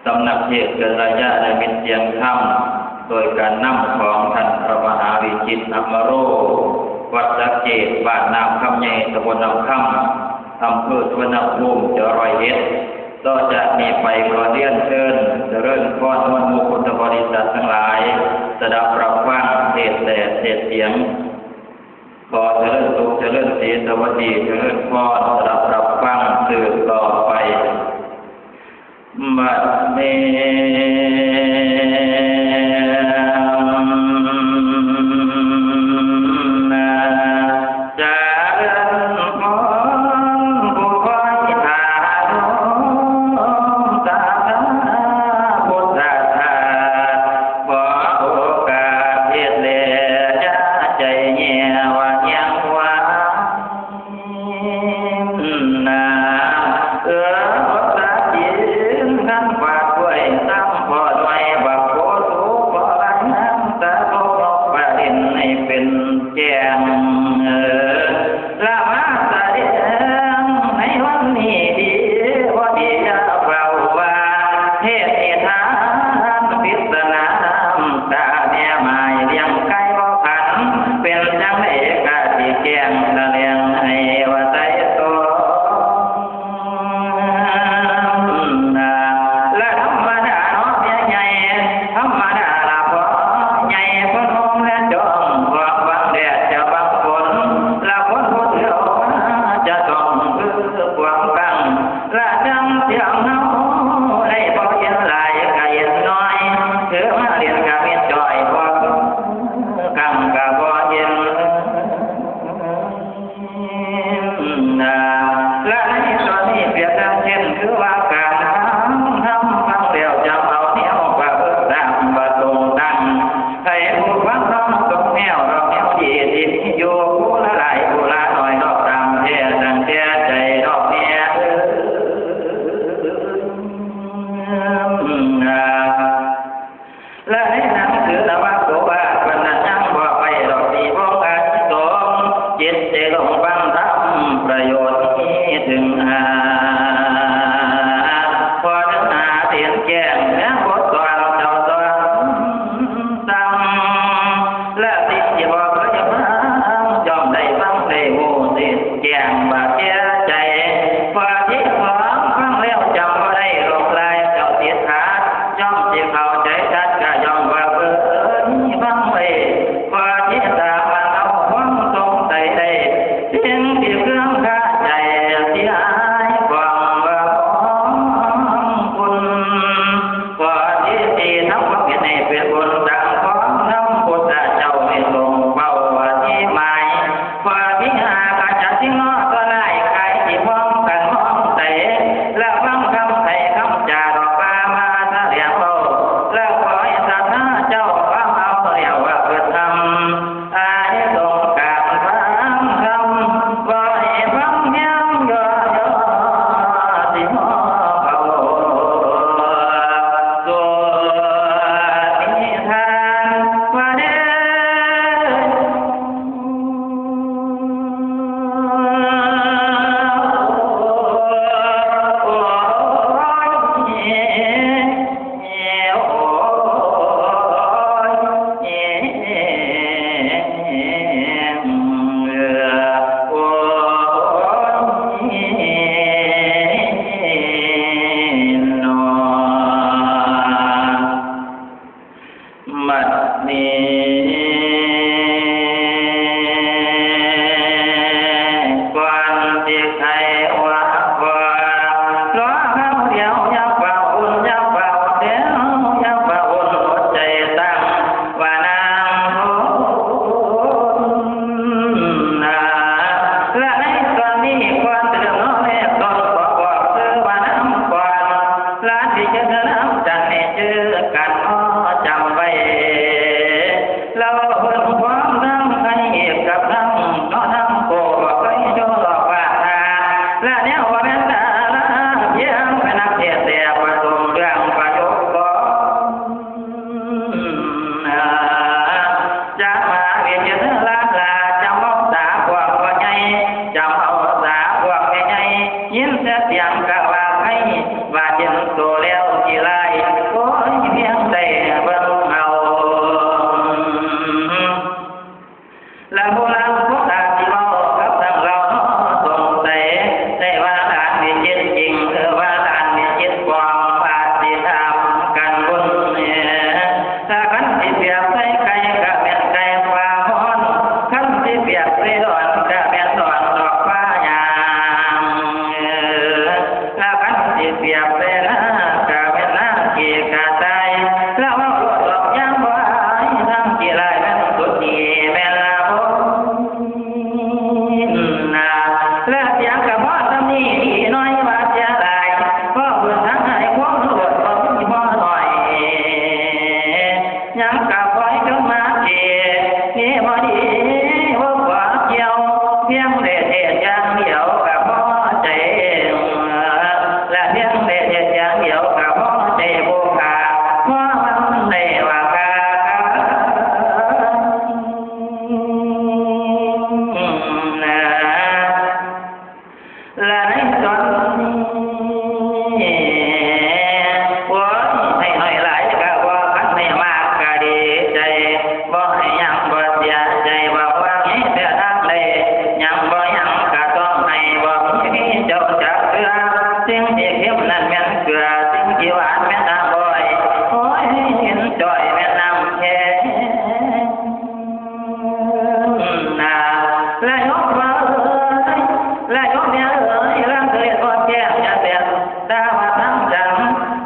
สำนักเทศน์กัลยาณมิตรเสียงธรรมโดยการนำของท่านพระมหาวิจิตรอมโรวัดสักเกตบ้านน้ำคำใหญ่ตำบลน้ำคำอำเภอสุวรรณภูมิจังหวัดร้อยเอ็ดต่อจากนี้ไปขอเรียนเชิญเจริญพรมวลหมู่พุทธบริษัททั้งหลายสดับรับฟังเทศน์และเทศน์เสียงขอเจริญสุขเจริญศรีสวัสดีเจริญพรสดับรับฟังสืบต่อไปบัดนี้พ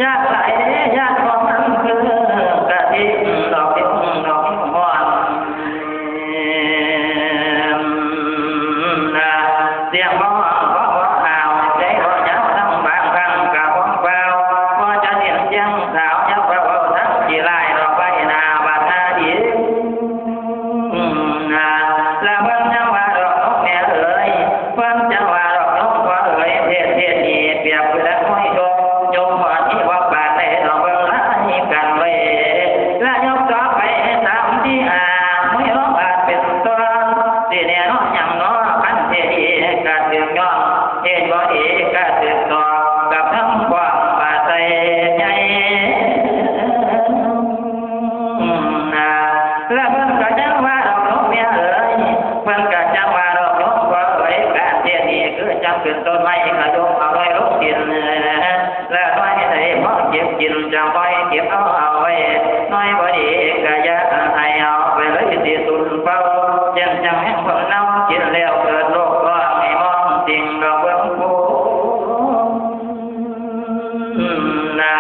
ยากหลายเด้ยากของมันคือกะทิดอกที่ดอกที่หอนเสียงบ่บ่เอาใจบ่ยาวทั้งบางครั้งกะบ่เบาบ่จะเสียงยังสาวยาวเบาทั้งกี่ลายดอกใบหน้าบาดหน้าดีแล้วเพิ่นยังว่าดอกนกแม่เอ๋ยเพิ่นจะว่าดอกนกว่าเอ๋ยเทศนี้เปรียบคือละห้อยดอกยกหัวที่ว่าบาดได้ดอกเบิ่งหลายกันไว้และยกต่อไปตามที่ไม่ร้องบาดเป็นตัวสิแน่นอนหยังน้อคันเทดีกะถึงยอมเฮ็ดบ่ดีกะถึงต่อกับทั้งความบาดใจใหญ่และเพิ่นก็จังว่าดอกนกเมียเอ๋ยเพิ่นก็จังว่าดอกนกว่าเอ๋ยการเทนี้คือจังเป็นต้นไม้ก็ยกเอาไว้ลงดินและน้อยได้พอเก็บกินจังค่อยเก็บเอาไว้น้อยบ่ดีก็อย่าให้เอาไปเลยสิสุนเฝ้าจังแห่งคนเน่ากินแล้วเกิดโรคร้อนให้มองสิ่งดอกเบิ่งผู้นา